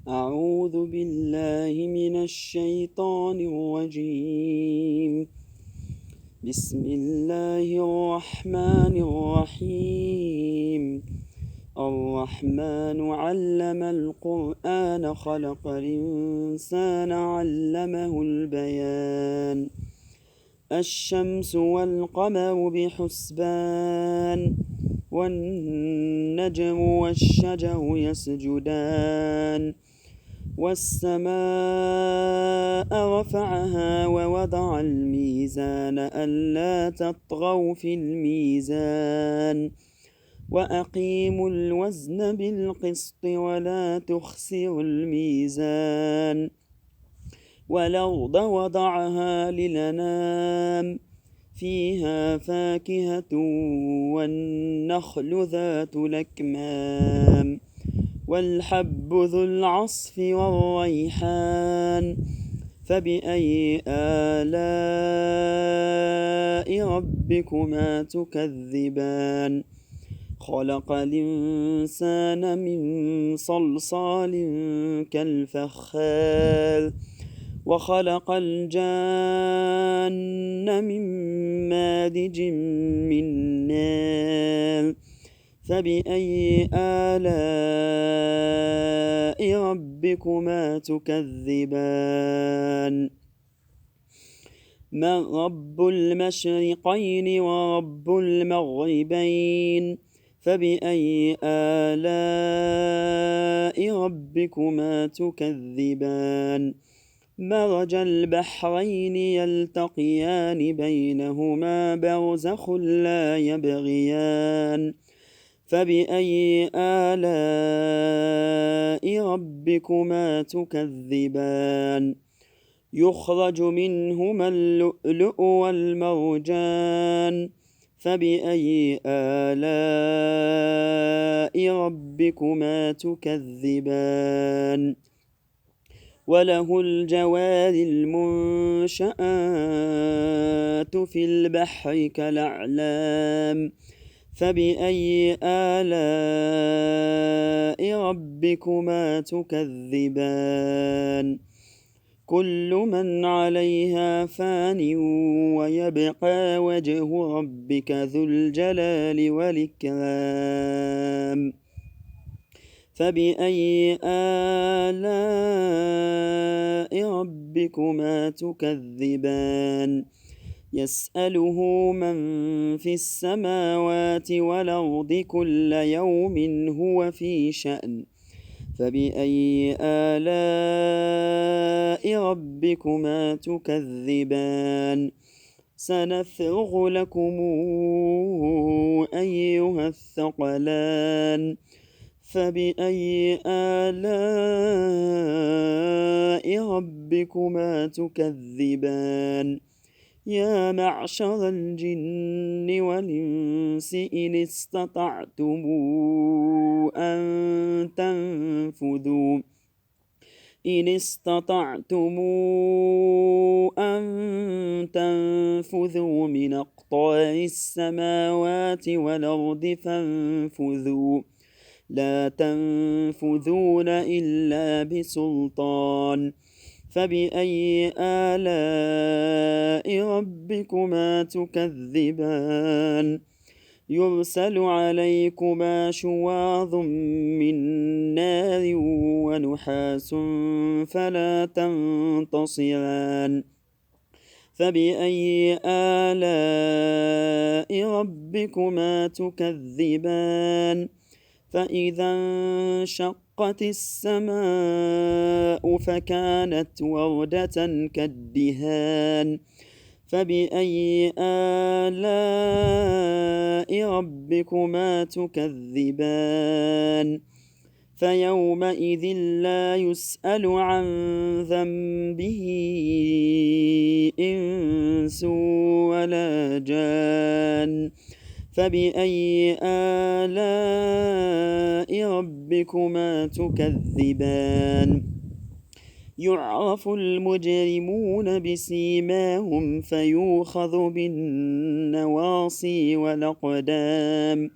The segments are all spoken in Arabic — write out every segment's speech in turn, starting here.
أعوذ بالله من الشيطان الرجيم. بسم الله الرحمن الرحيم. الرحمن علم القرآن خلق الإنسان علمه البيان. الشمس والقمر بحسبان والنجم والشجر يسجدان والسماء رفعها ووضع الميزان ألا تطغوا في الميزان وأقيموا الوزن بالقسط ولا تخسروا الميزان والأرض وضعها للأنام فيها فاكهة والنخل ذات الأكمام والحب ذو العصف والريحان فبأي آلاء ربكما تكذبان خلق الإنسان من صلصال كالفخار وخلق الجان من مارج من نار فبأي آلاء ربكما تكذبان من رب المشرقين ورب المغربين فبأي آلاء ربكما تكذبان مرج البحرين يلتقيان بينهما برزخ لا يبغيان فبأي آلاء ربكما تكذبان يخرج منهما اللؤلؤ والمرجان فبأي آلاء ربكما تكذبان وله الجوار المنشآت في البحر كالأعلام فبأي آلاء ربكما تكذبان كل من عليها فان ويبقى وجه ربك ذو الجلال والإكرام فبأي آلاء ربكما تكذبان يسأله من في السماوات والأرض كل يوم هو في شأن فبأي آلاء ربكما تكذبان سنفرغ لكم أيها الثقلان فبأي آلاء ربكما تكذبان يا معشر الجن والإنس إن استطعتم أن تنفذوا من أقطار السماوات والأرض فانفذوا لا تنفذون إلا بسلطان فبأي آلاء ربكما تكذبان يرسل عليكما شواظ من نار ونحاس فلا تنتصران فبأي آلاء ربكما تكذبان فإذا انشقت السماء فكانت وردة كالدهان فبأي آلاء ربكما تكذبان فيومئذ لا يسأل عن ذنبه إنس ولا جان فبأي آلاء ربكما تكذبان يعرف المجرمون بسيماهم فيوخذ بالنواصي والأقدام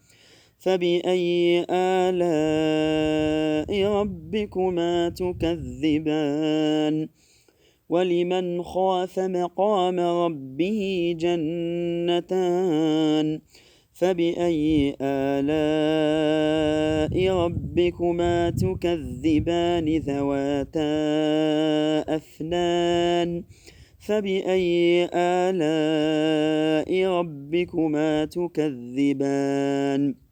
فبأي آلاء ربكما تكذبان ولمن خاف مقام ربه جنتان فبأي آلاء ربكما تكذبان ذواتا أفنان فبأي آلاء ربكما تكذبان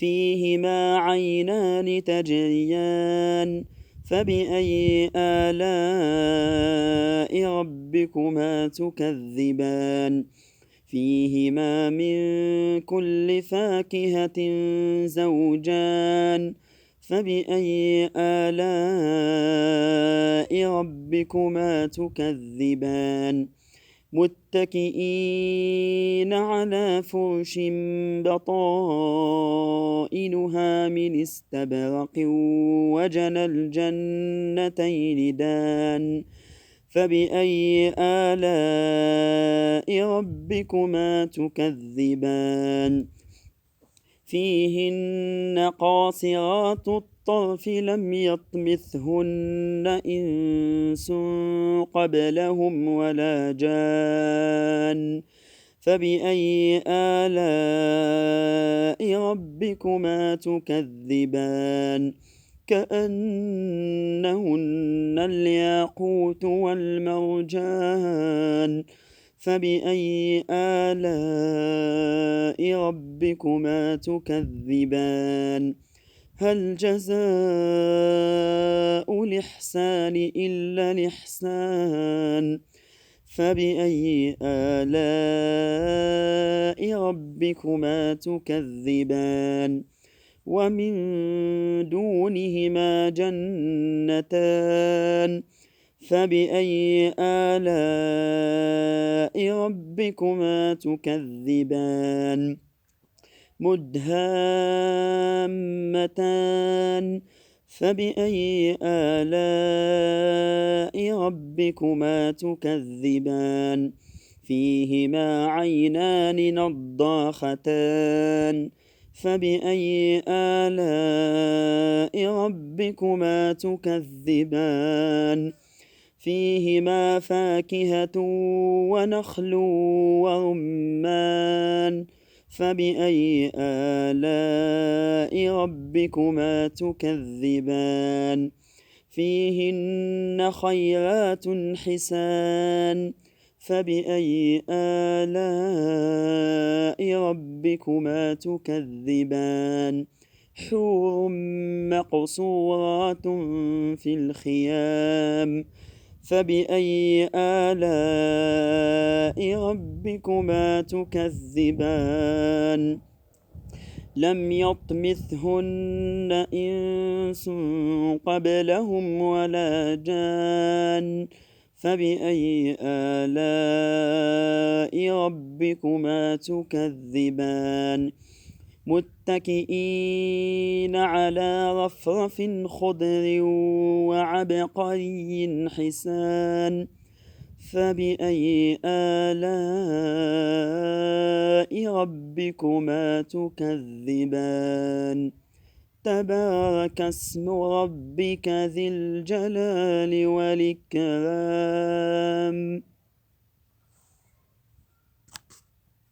فيهما عينان تجريان فبأي آلاء ربكما تكذبان فيهما من كل فاكهة زوجان فبأي آلاء ربكما تكذبان متكئين على فرش بطائنها من استبرق وجنى الجنتين دان فبأي آلاء ربكما تكذبان فيهن قاصرات الطرف لم يطمثهن إنس قبلهم ولا جان فبأي آلاء ربكما تكذبان كأنهن الياقوت والمرجان فبأي آلاء ربكما تكذبان هل جزاء الإحسان إلا الإحسان فبأي آلاء ربكما تكذبان ومن دونهما جنتان فبأي آلاء ربكما تكذبان مدهامتان فبأي آلاء ربكما تكذبان فيهما عينان نضاختان فبأي آلاء ربكما تكذبان فيهما فاكهة ونخل ورمان فبأي آلاء ربكما تكذبان فيهن خيرات حسان فبأي آلاء ربكما تكذبان حور مقصورات في الخيام فبأي آلاء ربكما تكذبان لم يطمثهن إنس قبلهم ولا جان فبأي آلاء ربكما تكذبان متكئين على رفرف خضر وعبقري حسان فبأي آلاء ربكما تكذبان تبارك اسم ربك ذي الجلال والإكرام